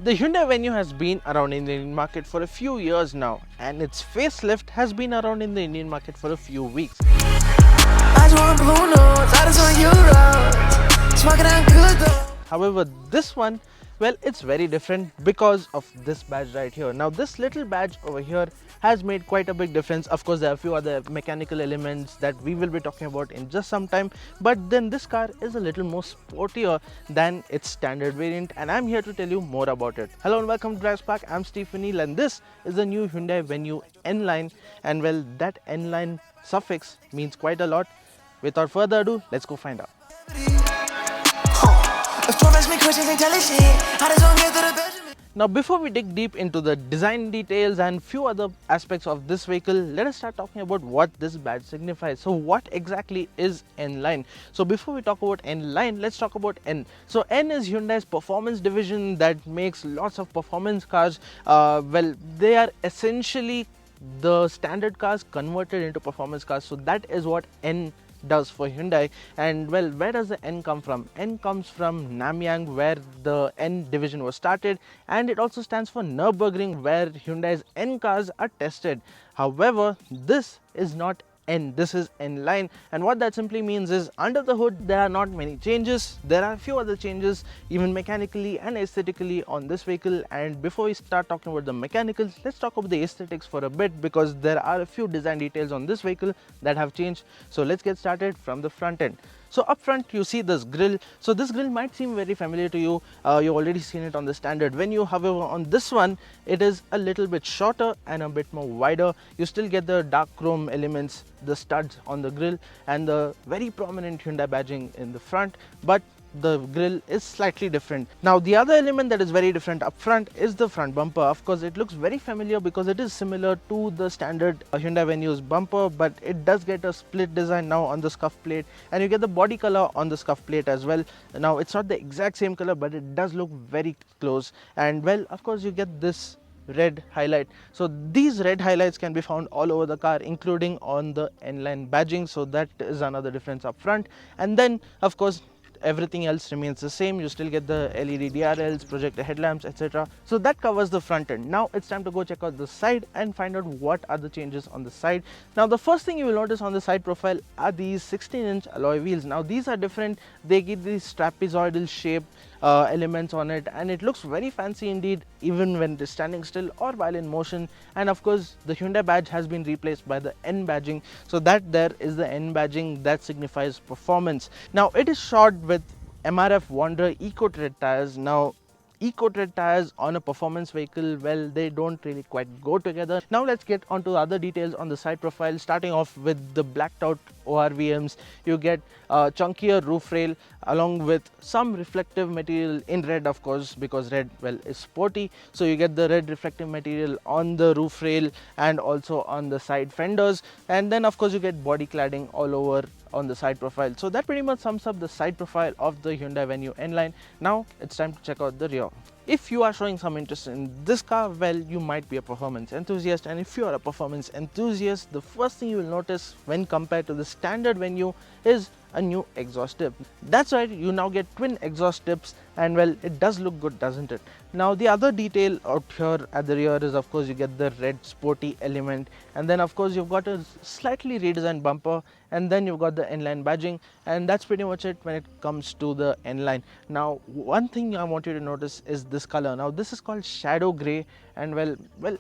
The Hyundai Venue has been around in the Indian market for a few years now, and its facelift has been around in the Indian market for a few weeks. However, this one, well, it's very different because of this badge right here. Now, this little badge over here has made quite a big difference. Of course, there are a few other mechanical elements that we will be talking about in just some time, but then this car is a little more sportier than its standard variant, and I'm here to tell you more about it. Hello and welcome to DriveSpark. I'm Steve Neal, and this is the new Hyundai Venue N-Line, and well, that N-Line suffix means quite a lot. Without further ado, let's go find out. Now, before we dig deep into the design details and few other aspects of this vehicle, let us start talking about what this badge signifies. So what exactly is N-Line? So before we talk about N-Line, let's talk about N. So N is Hyundai's performance division that makes lots of performance cars. Well, they are essentially the standard cars converted into performance cars. So that is what N does for Hyundai. And well, where does the N come from? N comes from Namyang, where the N division was started, and it also stands for Nürburgring, where Hyundai's N cars are tested. However, this is not N, this is N-Line, and what that simply means is under the hood there are not many changes. There are a few other changes even mechanically and aesthetically on this vehicle, and before we start talking about the mechanicals, let's talk about the aesthetics for a bit, because there are a few design details on this vehicle that have changed. So let's get started from the front end. So up front you see this grille. So this grille might seem very familiar to you. You've already seen it on the standard Venue. However, on this one it is a little bit shorter and a bit more wider. You still get the dark chrome elements, the studs on the grille, and the very prominent Hyundai badging in the front, but the grille is slightly different. Now, the other element that is very different up front is the front bumper. Of course, it looks very familiar because it is similar to the standard Hyundai Venue's bumper, but it does get a split design now on the scuff plate, and you get the body color on the scuff plate as well. Now, it's not the exact same color, but it does look very close. And well, of course, you get this red highlight. So these red highlights can be found all over the car, including on the N-Line badging. So that is another difference up front. And then, of course, everything else remains the same. You still get the LED DRLs, projector headlamps, etc. So that covers the front end. Now it's time to go check out the side and find out what are the changes on the side. Now, the first thing you will notice on the side profile are these 16-inch alloy wheels. Now these are different. They give these trapezoidal shape elements on it, and it looks very fancy indeed, even when it is standing still or while in motion. And of course, the Hyundai badge has been replaced by the N badging, so that there is the N badging that signifies performance. Now it is shod with MRF Wanderer Eco Tread tires. Now, Eco Tread tires on a performance vehicle, well, they don't really quite go together. Now let's get onto other details on the side profile, starting off with the blacked out ORVMs. You get a chunkier roof rail along with some reflective material in red, of course, because red, well, is sporty. So you get the red reflective material on the roof rail and also on the side fenders, and then of course you get body cladding all over on the side profile. So that pretty much sums up the side profile of the Hyundai Venue N-Line. Now it's time to check out the rear. If you are showing some interest in this car, well, you might be a performance enthusiast, and if you are a performance enthusiast, the first thing you will notice when compared to the standard Venue is a new exhaust tip. That's right, you now get twin exhaust tips, and well, it does look good, doesn't it? Now, the other detail out here at the rear is, of course, you get the red sporty element, and then of course you've got a slightly redesigned bumper, and then you've got the N-Line badging, and that's pretty much it when it comes to the N-Line. Now, one thing I want you to notice is this color. Now this is called shadow grey, and well,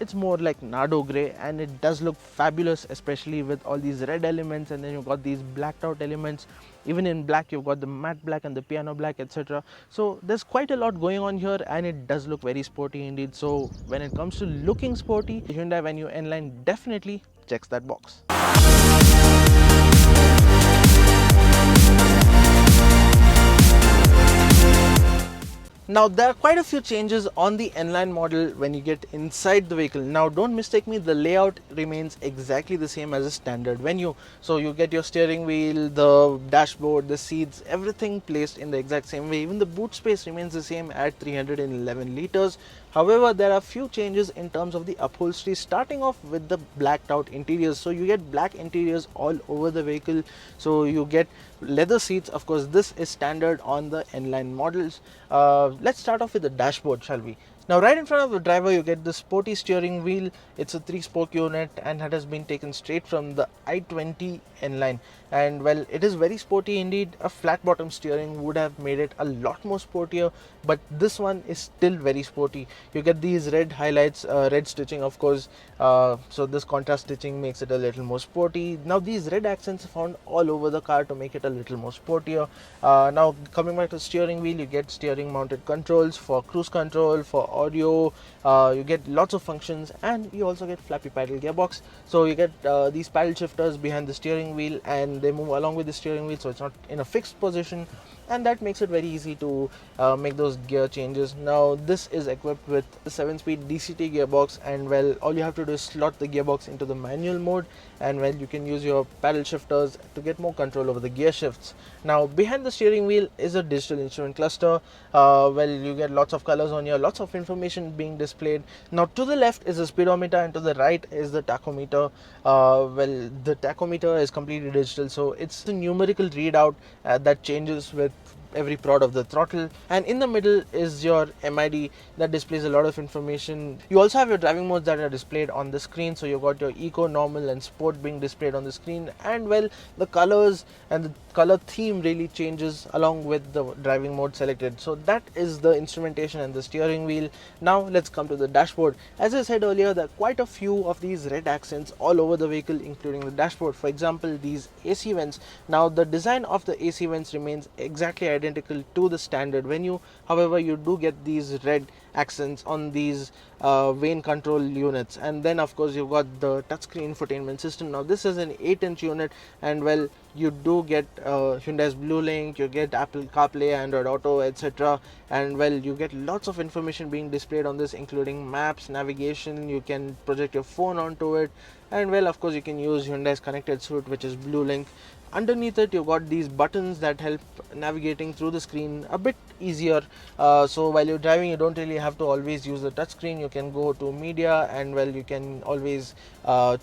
it's more like Nardo grey, and it does look fabulous, especially with all these red elements, and then you've got these blacked out elements. Even in black, you've got the matte black and the piano black, etc. So there's quite a lot going on here, and it does look very sporty indeed. So when it comes to looking sporty, the Hyundai Venue N-Line definitely checks that box. Now, there are quite a few changes on the N-Line model when you get inside the vehicle. Now, don't mistake me, the layout remains exactly the same as a standard Venue. So you get your steering wheel, the dashboard, the seats, everything placed in the exact same way. Even the boot space remains the same at 311 liters. However, there are few changes in terms of the upholstery, starting off with the blacked out interiors. So you get black interiors all over the vehicle. So you get leather seats. Of course, this is standard on the N-Line models. Let's start off with the dashboard, shall we? Now right in front of the driver you get the sporty steering wheel. It's a 3-spoke unit and it has been taken straight from the i20 N-Line, and well, it is very sporty indeed. A flat bottom steering would have made it a lot more sportier, but this one is still very sporty. You get these red highlights, red stitching of course, so this contrast stitching makes it a little more sporty. Now these red accents are found all over the car to make it a little more sportier. Now coming back to steering wheel, you get steering mounted controls for cruise control, for audio, you get lots of functions, and you also get flappy paddle gearbox. So you get these paddle shifters behind the steering wheel and they move along with the steering wheel, so it's not in a fixed position, and that makes it very easy to make those gear changes. Now this is equipped with the 7-speed DCT gearbox, and well, all you have to do is slot the gearbox into the manual mode, and well, you can use your paddle shifters to get more control over the gear shifts. Now behind the steering wheel is a digital instrument cluster. Well, you get lots of colors on here, lots of information being displayed. Now to the left is the speedometer and to the right is the tachometer. Well, the tachometer is completely digital, so it's a numerical readout that changes with every prod of the throttle, and in the middle is your MID that displays a lot of information. You also have your driving modes that are displayed on the screen, so you've got your eco, normal and sport being displayed on the screen, and well, the colors and the color theme really changes along with the driving mode selected. So that is the instrumentation and the steering wheel. Now let's come to the dashboard. As I said earlier, there are quite a few of these red accents all over the vehicle, including the dashboard. For example, these AC vents. Now the design of the AC vents remains exactly identical to the standard Venue. However, you do get these red accents on these vane control units, and then of course you've got the touchscreen infotainment system. Now this is an 8-inch unit, and well, you do get Hyundai's Blue Link, you get Apple CarPlay, Android Auto, etc., and well, you get lots of information being displayed on this, including maps, navigation. You can project your phone onto it, and well, of course you can use Hyundai's connected suite, which is Blue Link. Underneath it, you've got these buttons that help navigating through the screen a bit easier. So while you're driving, you don't really have to always use the touchscreen. You can go to media, and well, you can always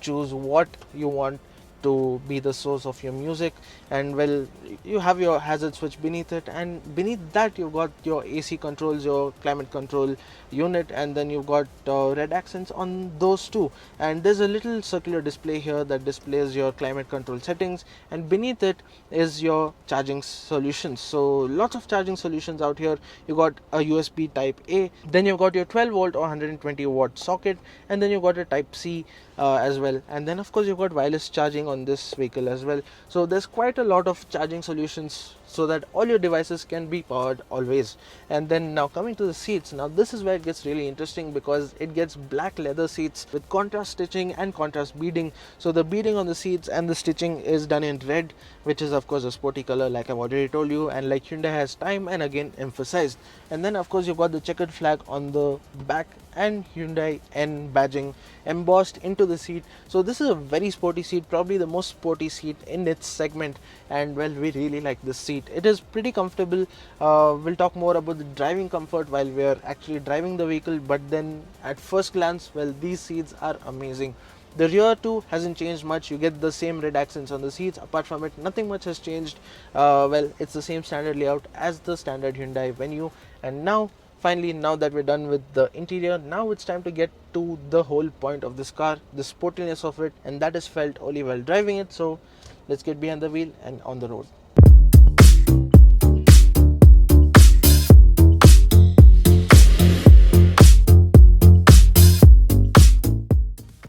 choose what you want to be the source of your music, and well, you have your hazard switch beneath it, and beneath that you've got your AC controls, your climate control unit, and then you've got red accents on those too, and there's a little circular display here that displays your climate control settings, and beneath it is your charging solutions. So lots of charging solutions out here. You got a USB type A, then you've got your 12 volt or 120 watt socket, and then you've got a type C as well, and then of course you've got wireless charging on this vehicle as well. So there's quite a lot of charging solutions so that all your devices can be powered always. And then now coming to the seats, now this is where it gets really interesting, because it gets black leather seats with contrast stitching and contrast beading. So the beading on the seats and the stitching is done in red, which is of course a sporty color, like I've already told you, and like Hyundai has time and again emphasized. And then of course you've got the checkered flag on the back and Hyundai N badging embossed into the seat. So this is a very sporty seat, probably the most sporty seat in its segment, and well, we really like this seat. It is pretty comfortable. We'll talk more about the driving comfort while we are actually driving the vehicle, but then at first glance, well, these seats are amazing. The rear too hasn't changed much. You get the same red accents on the seats. Apart from it, nothing much has changed. Well, it's the same standard layout as the standard Hyundai Venue. And now finally, now that we're done with the interior, now it's time to get to the whole point of this car, the sportiness of it, and that is felt only while driving it. So let's get behind the wheel and on the road.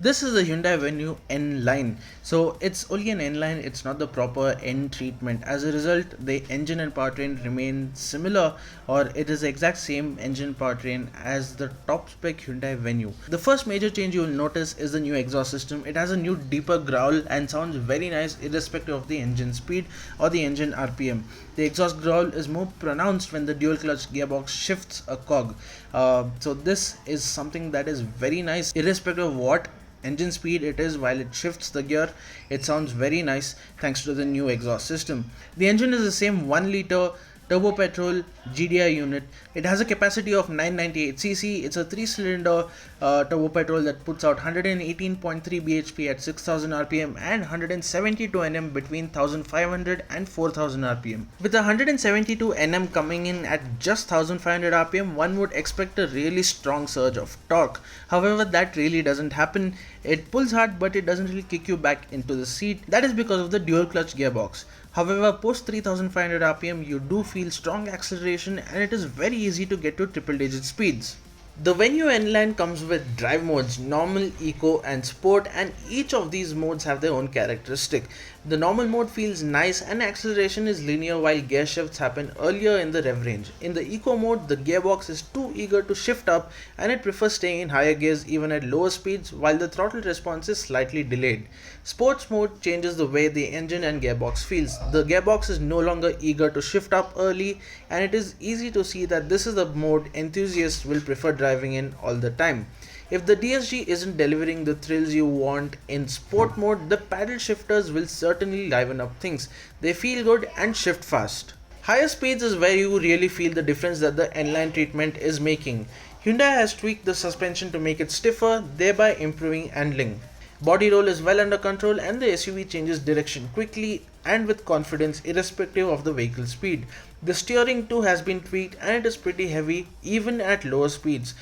This is the Hyundai Venue N-Line. So it's only an N-Line, it's not the proper N treatment. As a result, the engine and powertrain remain similar, or it is the exact same engine powertrain as the top spec Hyundai Venue. The first major change you will notice is the new exhaust system. It has a new deeper growl and sounds very nice irrespective of the engine speed or the engine RPM. The exhaust growl is more pronounced when the dual clutch gearbox shifts a cog. So this is something that is very nice irrespective of what engine speed it is. While it shifts the gear, it sounds very nice thanks to the new exhaust system. The engine is the same 1 liter turbo-petrol GDI unit. It has a capacity of 998cc. It's a 3-cylinder turbo-petrol that puts out 118.3 bhp at 6000 rpm and 172 Nm between 1500 and 4000 rpm. With 172 Nm coming in at just 1500 rpm, one would expect a really strong surge of torque. However, that really doesn't happen. It pulls hard, but it doesn't really kick you back into the seat. That is because of the dual clutch gearbox. However, post 3500 rpm you do feel strong acceleration, and it is very easy to get to triple digit speeds. The Venue N-Line comes with drive modes: normal, eco and sport, and each of these modes have their own characteristic. The normal mode feels nice and acceleration is linear while gear shifts happen earlier in the rev range. In the eco mode, the gearbox is too eager to shift up and it prefers staying in higher gears even at lower speeds, while the throttle response is slightly delayed. Sports mode changes the way the engine and gearbox feels. The gearbox is no longer eager to shift up early, and it is easy to see that this is the mode enthusiasts will prefer driving in all the time. If the DSG isn't delivering the thrills you want in sport mode, the paddle shifters will certainly liven up things. They feel good and shift fast. Higher speeds is where you really feel the difference that the N-Line treatment is making. Hyundai has tweaked the suspension to make it stiffer, thereby improving handling. Body roll is well under control, and the SUV changes direction quickly and with confidence irrespective of the vehicle speed. The steering too has been tweaked, and it is pretty heavy even at lower speeds.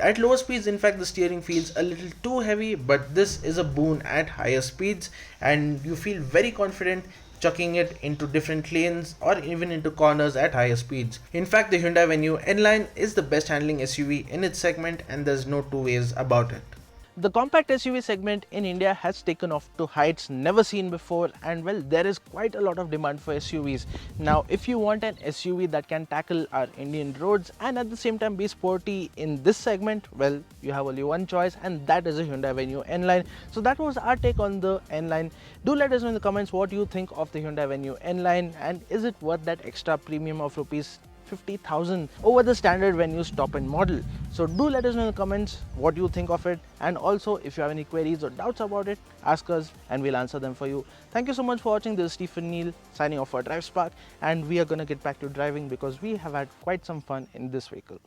At lower speeds, in fact, the steering feels a little too heavy, but this is a boon at higher speeds, and you feel very confident chucking it into different lanes or even into corners at higher speeds. In fact, the Hyundai Venue N-Line is the best handling SUV in its segment, and there's no two ways about it. The compact SUV segment in India has taken off to heights never seen before, and well, there is quite a lot of demand for SUVs. Now, if you want an SUV that can tackle our Indian roads and at the same time be sporty in this segment, well, you have only one choice, and that is a Hyundai Venue N-Line. So that was our take on the N-Line. Do let us know in the comments what you think of the Hyundai Venue N-Line, and is it worth that extra premium of rupees 50,000 over the standard Venue's top-end model. So do let us know in the comments what you think of it, and also if you have any queries or doubts about it, ask us and we'll answer them for you. Thank you so much for watching. This is Stephen Neal signing off for DriveSpark, and we are gonna get back to driving because we have had quite some fun in this vehicle.